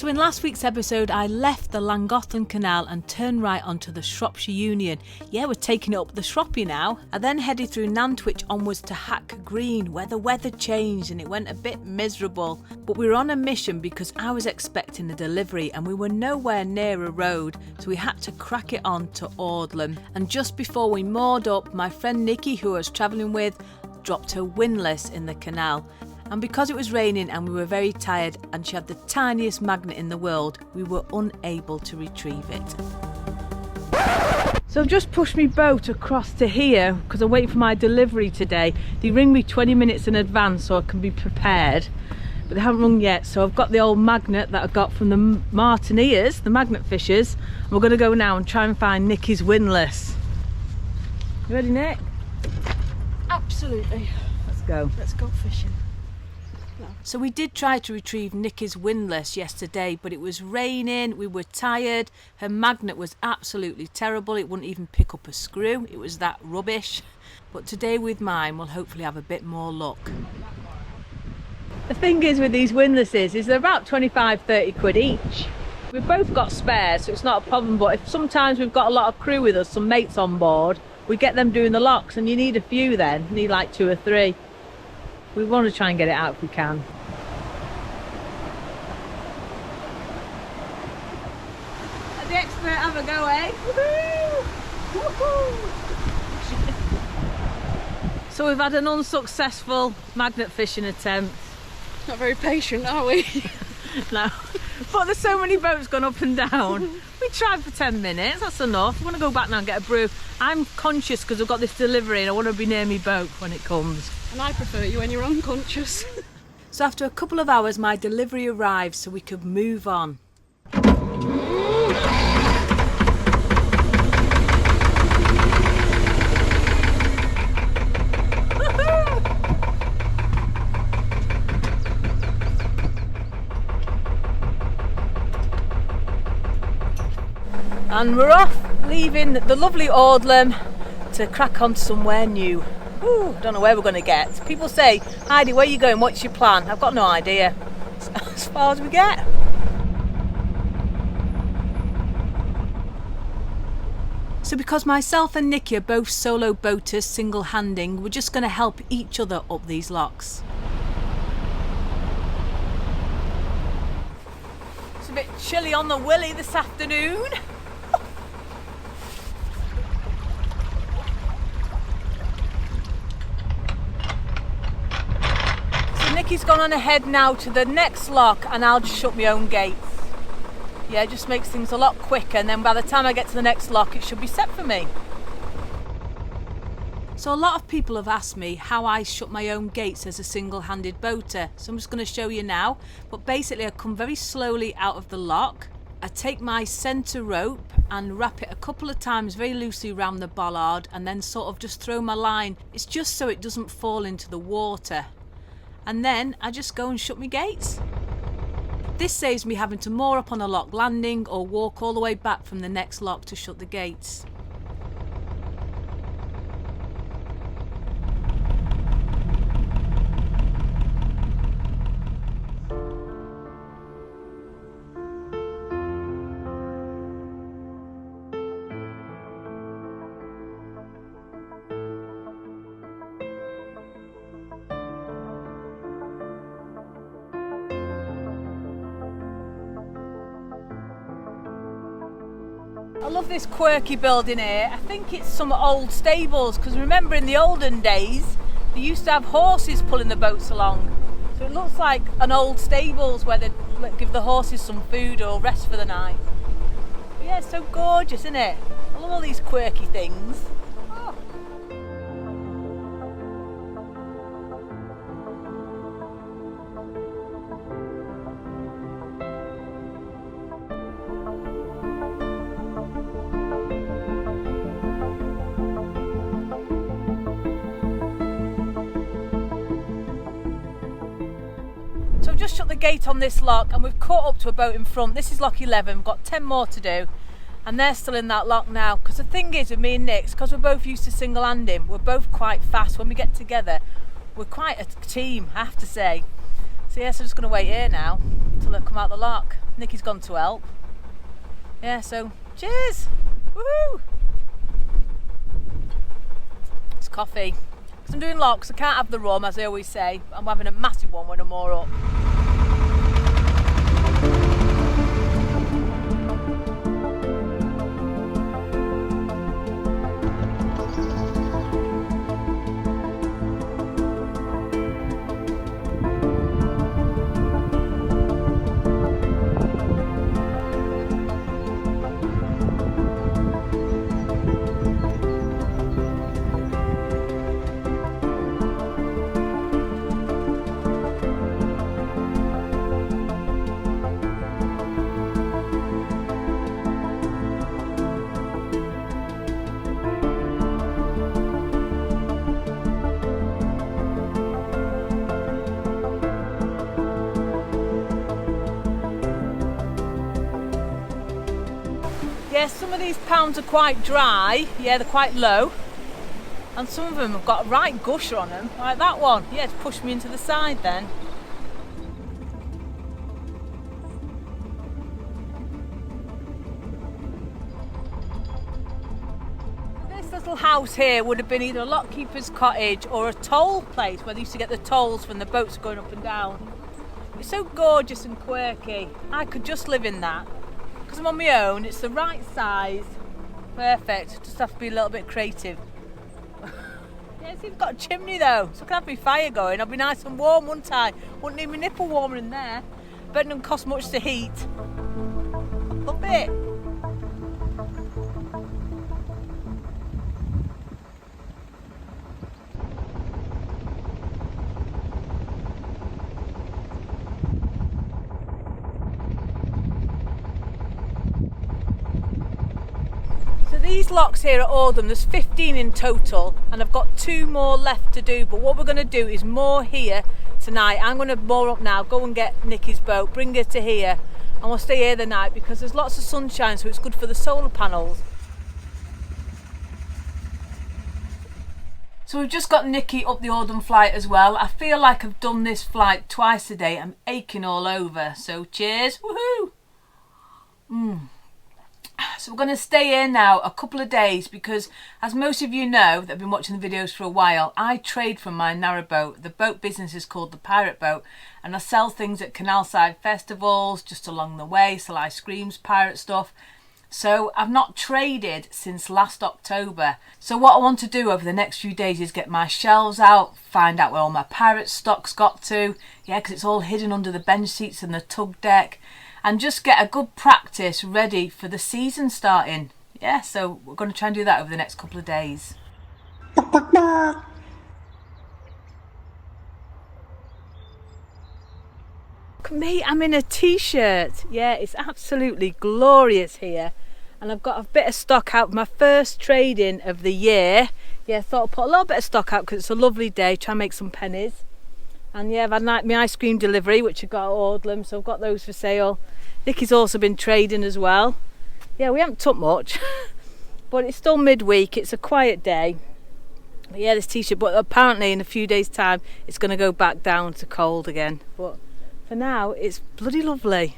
So in last week's episode, I left the Llangollen Canal and turned right onto the Shropshire Union. Yeah, we're taking it up the Shropshire now. I then headed through Nantwich onwards to Hack Green, where the weather changed and it went a bit miserable. But we were on a mission because I was expecting a delivery and we were nowhere near a road, so we had to crack it on to Audlem. And just before we moored up, my friend Nikki, who I was travelling with, dropped her windlass in the canal. And because it was raining and we were very tired and she had the tiniest magnet in the world, we were unable to retrieve it. So I've just pushed my boat across to here because I'm waiting for my delivery today. They ring me 20 minutes in advance so I can be prepared, but they haven't rung yet. So I've got the old magnet that I got from the martineers, the magnet fishers. And we're going to go now and try and find Nikki's windlass. You ready, Nick? Absolutely. Let's go. Let's go fishing. So we did try to retrieve Nikki's windlass yesterday, but it was raining, we were tired, her magnet was absolutely terrible, it wouldn't even pick up a screw, it was that rubbish. But today with mine we'll hopefully have a bit more luck. The thing is with these windlasses is they're about 25-30 quid each. We've both got spares, so it's not a problem, but if sometimes we've got a lot of crew with us, some mates on board, we get them doing the locks and you need a few then, you need like 2 or 3. We want to try and get it out if we can. Let the expert have a go, eh? Woohoo! Woohoo! So we've had an unsuccessful magnet fishing attempt. Not very patient, are we? No, but there's so many boats gone up and down. We tried for 10 minutes, that's enough. We want to go back now and get a brew. I'm conscious because I've got this delivery and I want to be near me boat when it comes. And I prefer you when you're unconscious. So after a couple of hours my delivery arrived so we could move on. And we're off, leaving the lovely Audlem to crack on to somewhere new. Ooh, I don't know where we're going to get. People say, Heidi, where are you going? What's your plan? I've got no idea. As far as we get. So because myself and Nikki are both solo boaters, single-handing, we're just going to help each other up these locks. It's a bit chilly on the willy this afternoon. Nikki's gone on ahead now to the next lock and I'll just shut my own gates. Yeah, it just makes things a lot quicker and then by the time I get to the next lock it should be set for me. So a lot of people have asked me how I shut my own gates as a single-handed boater, so I'm just going to show you now. But basically I come very slowly out of the lock, I take my centre rope and wrap it a couple of times very loosely around the bollard and then sort of just throw my line. It's just so it doesn't fall into the water. And then I just go and shut my gates. This saves me having to moor up on a lock landing or walk all the way back from the next lock to shut the gates. I love this quirky building here. I think it's some old stables because remember in the olden days they used to have horses pulling the boats along. So it looks like an old stables where they give the horses some food or rest for the night. But yeah, it's so gorgeous, isn't it? I love all these quirky things. Oh. So I've just shut the gate on this lock and we've caught up to a boat in front. This is lock 11, we've got 10 more to do and they're still in that lock now. Because the thing is with me and Nick, because we're both used to single handing, we're both quite fast when we get together. We're quite a team, I have to say. So yes, I'm just going to wait here now until they come out the lock. Nikki's gone to help. Yeah, so cheers! Woohoo! It's coffee. Because I'm doing locks, I can't have the rum, as I always say. I'm having a massive one when I'm more up. Yes, some of these pounds are quite dry, yeah, they're quite low, and some of them have got a right gusher on them, like that one. Yeah, it's pushed me into the side then. This little house here would have been either a lockkeeper's cottage or a toll place where they used to get the tolls when the boats are going up and down. It's so gorgeous and quirky. I could just live in that. Because I'm on my own, it's the right size, perfect, just have to be a little bit creative. Yeah, see, it's got a chimney though, so I can have my fire going, I'll be nice and warm, wouldn't I? Wouldn't need my nipple warmer in there, but it doesn't cost much to heat. Love it. These locks here at Audlem, there's 15 in total, and I've got 2 more left to do, but what we're going to do is moor here tonight. I'm going to moor up now, go and get Nikki's boat, bring her to here, and we'll stay here the night because there's lots of sunshine, so it's good for the solar panels. So we've just got Nikki up the Audlem flight as well. I feel like I've done this flight twice a day. I'm aching all over, so cheers, woohoo! So we're going to stay here now a couple of days because, as most of you know that have been watching the videos for a while, I trade from my narrowboat. The boat business is called the Pirate Boat, and I sell things at canal-side festivals just along the way, sell ice creams, pirate stuff. So I've not traded since last October. So what I want to do over the next few days is get my shelves out, find out where all my pirate stock's got to, yeah, because it's all hidden under the bench seats and the tug deck, and just get a good practice ready for the season starting. Yeah, so we're going to try and do that over the next couple of days. Look at me, I'm in a t-shirt. Yeah, it's absolutely glorious here. And I've got a bit of stock out, my first trading of the year. Yeah, thought I'd put a little bit of stock out because it's a lovely day, try and make some pennies. And yeah, I've had my ice cream delivery, which I got at Audlem, so I've got those for sale. Nikki's also been trading as well. Yeah, we haven't took much, but it's still midweek, it's a quiet day. But yeah, this t-shirt, but apparently in a few days' time, it's going to go back down to cold again. But for now, it's bloody lovely.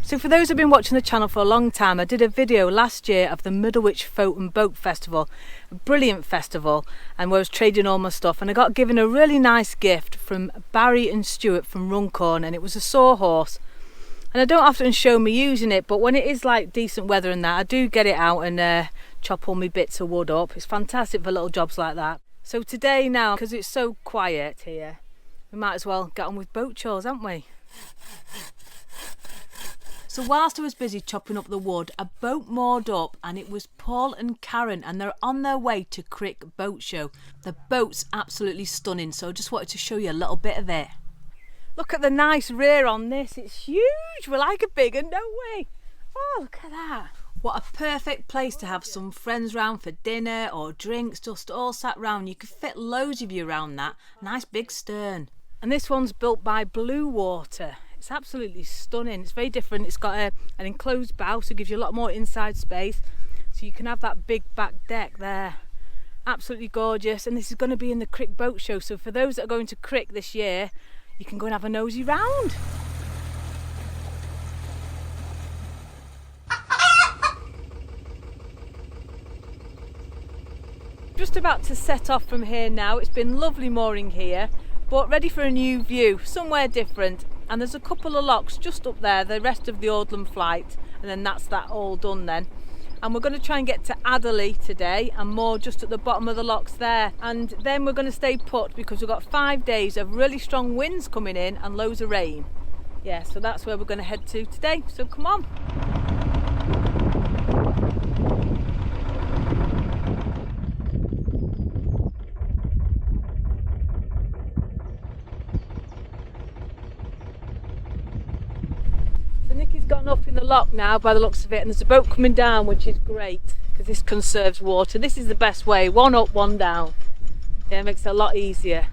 So for those who've been watching the channel for a long time, I did a video last year of the Middlewich Folk and Boat Festival, a brilliant festival, and where I was trading all my stuff, and I got given a really nice gift from Barry and Stuart from Runcorn, and it was a sawhorse. And I don't often show me using it, but when it is like decent weather and that, I do get it out and chop all my bits of wood up. It's fantastic for little jobs like that. So today now, because it's so quiet here, we might as well get on with boat chores, haven't we? So whilst I was busy chopping up the wood, a boat moored up, and it was Paul and Karen, and they're on their way to Crick Boat Show. The boat's absolutely stunning, so I just wanted to show you a little bit of it. Look at the nice rear on this, it's huge, we're like a big one, don't we? Oh, look at that. What a perfect place to have some friends round for dinner or drinks, just all sat round. You could fit loads of you around that. Nice big stern. And this one's built by Blue Water. It's absolutely stunning. It's very different. It's got an enclosed bow, so it gives you a lot more inside space. So you can have that big back deck there. Absolutely gorgeous, and this is going to be in the Crick Boat Show, so for those that are going to Crick this year, you can go and have a nosy round. Just about to set off from here now. It's been lovely mooring here, but ready for a new view, somewhere different. And there's a couple of locks just up there, the rest of the Audlem flight, and then that's that all done then. And we're going to try and get to Adderley today and moor just at the bottom of the locks there. And then we're going to stay put because we've got 5 days of really strong winds coming in and loads of rain. Yeah, so that's where we're going to head to today. So come on. Nicky's gotten up in the lock now by the looks of it, and there's a boat coming down, which is great because this conserves water. This is the best way, one up, one down. Yeah, it makes it a lot easier.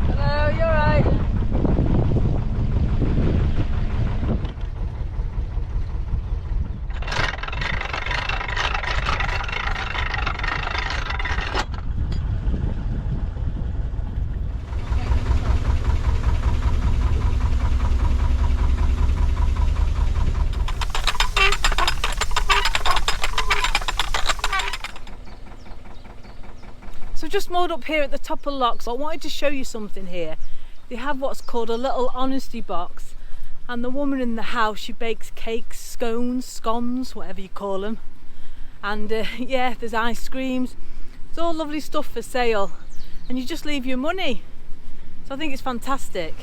Hello, you alright? So just moored up here at the top of locks. I wanted to show you something here. They have what's called a little honesty box, and the woman in the house, she bakes cakes, scones, whatever you call them, and yeah, there's ice creams. It's all lovely stuff for sale, and you just leave your money. So I think it's fantastic.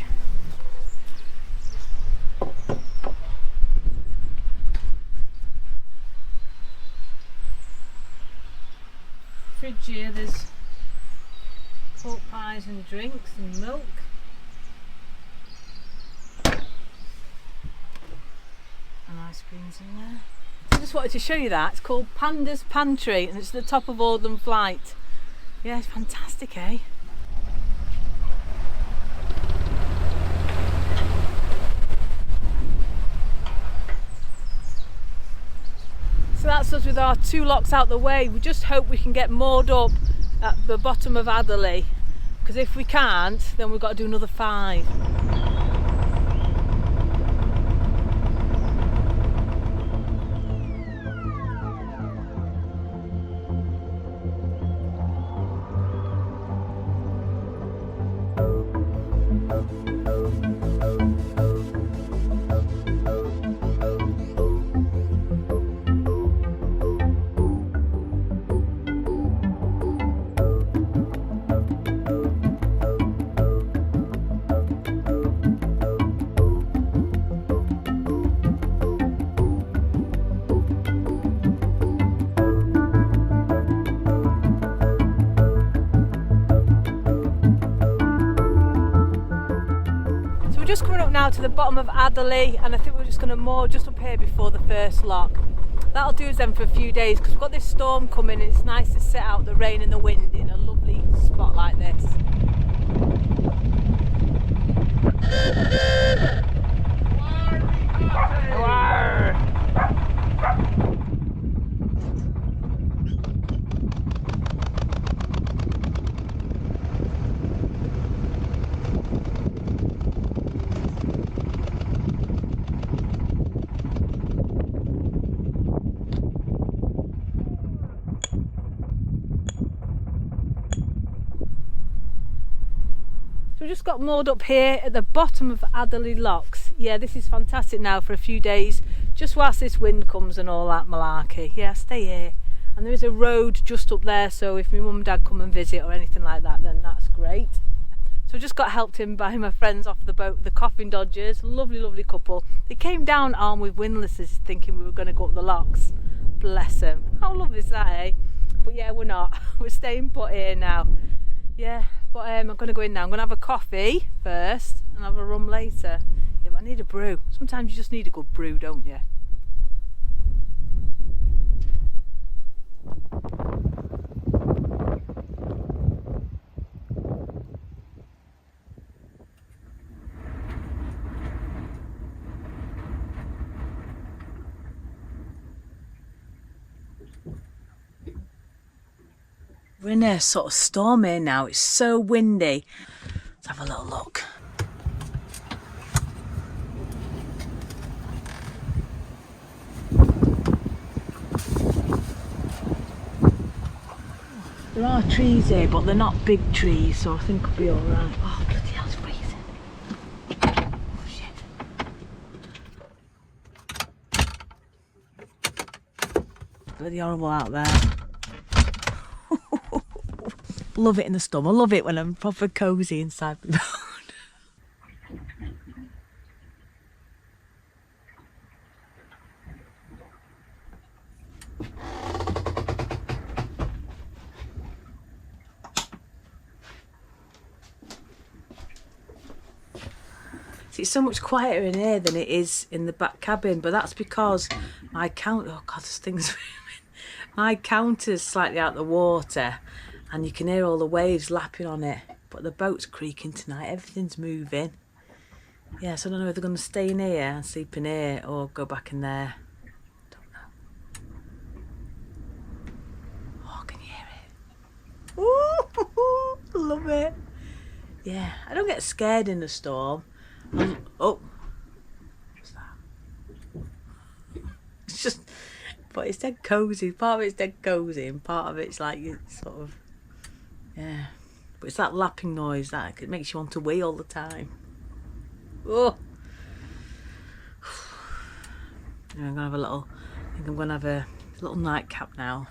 Fridge here, there's pork pies and drinks and milk. And ice creams in there. I just wanted to show you that. It's called Panda's Pantry and it's at the top of Audlem Flight. Yeah, it's fantastic, eh? So that's us with our 2 locks out the way. We just hope we can get moored up at the bottom of Adderley, because if we can't, then we've got to do another 5. Just coming up now to the bottom of Adderley, and I think we're just going to moor just up here before the first lock. That'll do us then for a few days because we've got this storm coming and it's nice to sit out the rain and the wind in a lovely spot like this. So we just got moored up here at the bottom of Adderley Locks. Yeah, this is fantastic now for a few days, just whilst this wind comes and all that malarkey. Yeah, stay here. And there is a road just up there, so if my mum and dad come and visit or anything like that, then that's great. So I just got helped in by my friends off the boat, the Coffin Dodgers, lovely, lovely couple. They came down armed with windlasses thinking we were going to go up the locks. Bless them. How lovely is that, eh? But yeah, we're not. We're staying put here now. Yeah, but I'm going to go in now. I'm going to have a coffee first and have a rum later. Yeah, but I need a brew. Sometimes you just need a good brew, don't you? We're in a sort of storm here now. It's so windy. Let's have a little look. There are trees here, but they're not big trees, so I think we'll be alright. Oh, bloody hell, it's freezing. Oh, shit. Bloody horrible out there. Love it in the storm. I love it when I'm proper cosy inside my boat. It's so much quieter in here than it is in the back cabin, but that's because my counter, oh god, this thing's my counter's slightly out the water and you can hear all the waves lapping on it, but the boat's creaking tonight, everything's moving. Yeah, so I don't know if they're going to stay in here and sleep in here or go back in there. Don't know. Oh, can you hear it? Ooh, love it. Yeah, I don't get scared in the storm. Oh, what's that? It's just, but it's dead cosy. Part of it's dead cosy, and part of it's like you sort of, yeah. But it's that lapping noise that it makes you want to wee all the time. Oh, yeah, I'm gonna have a little. I think I'm gonna have a little nightcap now.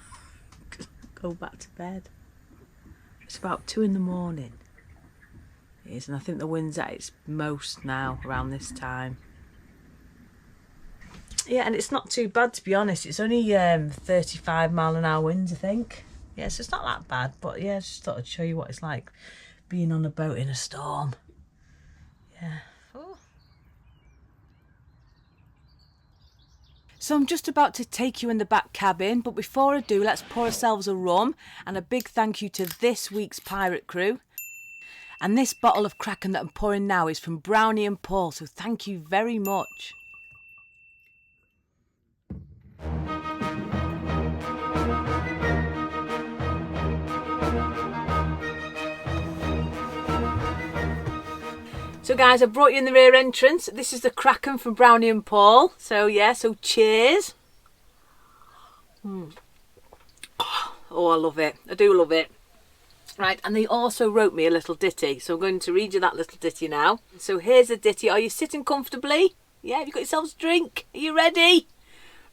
Go back to bed. It's about 2 in the morning. Is, and I think the wind's at its most now around this time. Yeah, and it's not too bad, to be honest. It's only 35-mile-an-hour winds, I think. Yeah, so it's not that bad, but yeah, I just thought I'd show you what it's like being on a boat in a storm. Yeah. Oh. So I'm just about to take you in the back cabin, but before I do, let's pour ourselves a rum, and a big thank you to this week's pirate crew. And this bottle of Kraken that I'm pouring now is from Brownie and Paul, so thank you very much. So guys, I brought you in the rear entrance. This is the Kraken from Brownie and Paul. So yeah, so cheers. Oh, I love it. I do love it. Right, and they also wrote me a little ditty, so I'm going to read you that little ditty now. So here's the ditty. Are you sitting comfortably? Yeah, have you got yourselves a drink? Are you ready?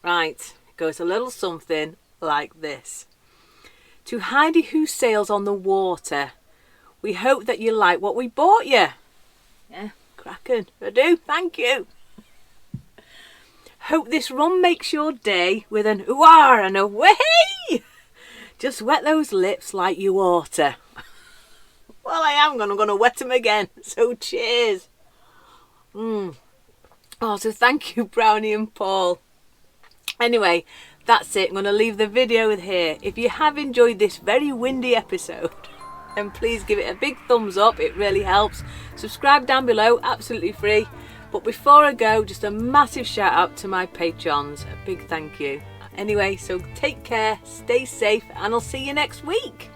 Right, it goes a little something like this. To Heidi who sails on the water, we hope that you like what we bought you. Yeah, Kraken, I do, thank you. Hope this rum makes your day with an ooh-ah and a way. Just wet those lips like you oughta. Well, I'm going to wet them again. So cheers. Oh, so thank you, Brownie and Paul. Anyway, that's it. I'm going to leave the video here. If you have enjoyed this very windy episode, then please give it a big thumbs up. It really helps. Subscribe down below, absolutely free. But before I go, just a massive shout out to my patrons. A big thank you. Anyway, so take care, stay safe, and I'll see you next week.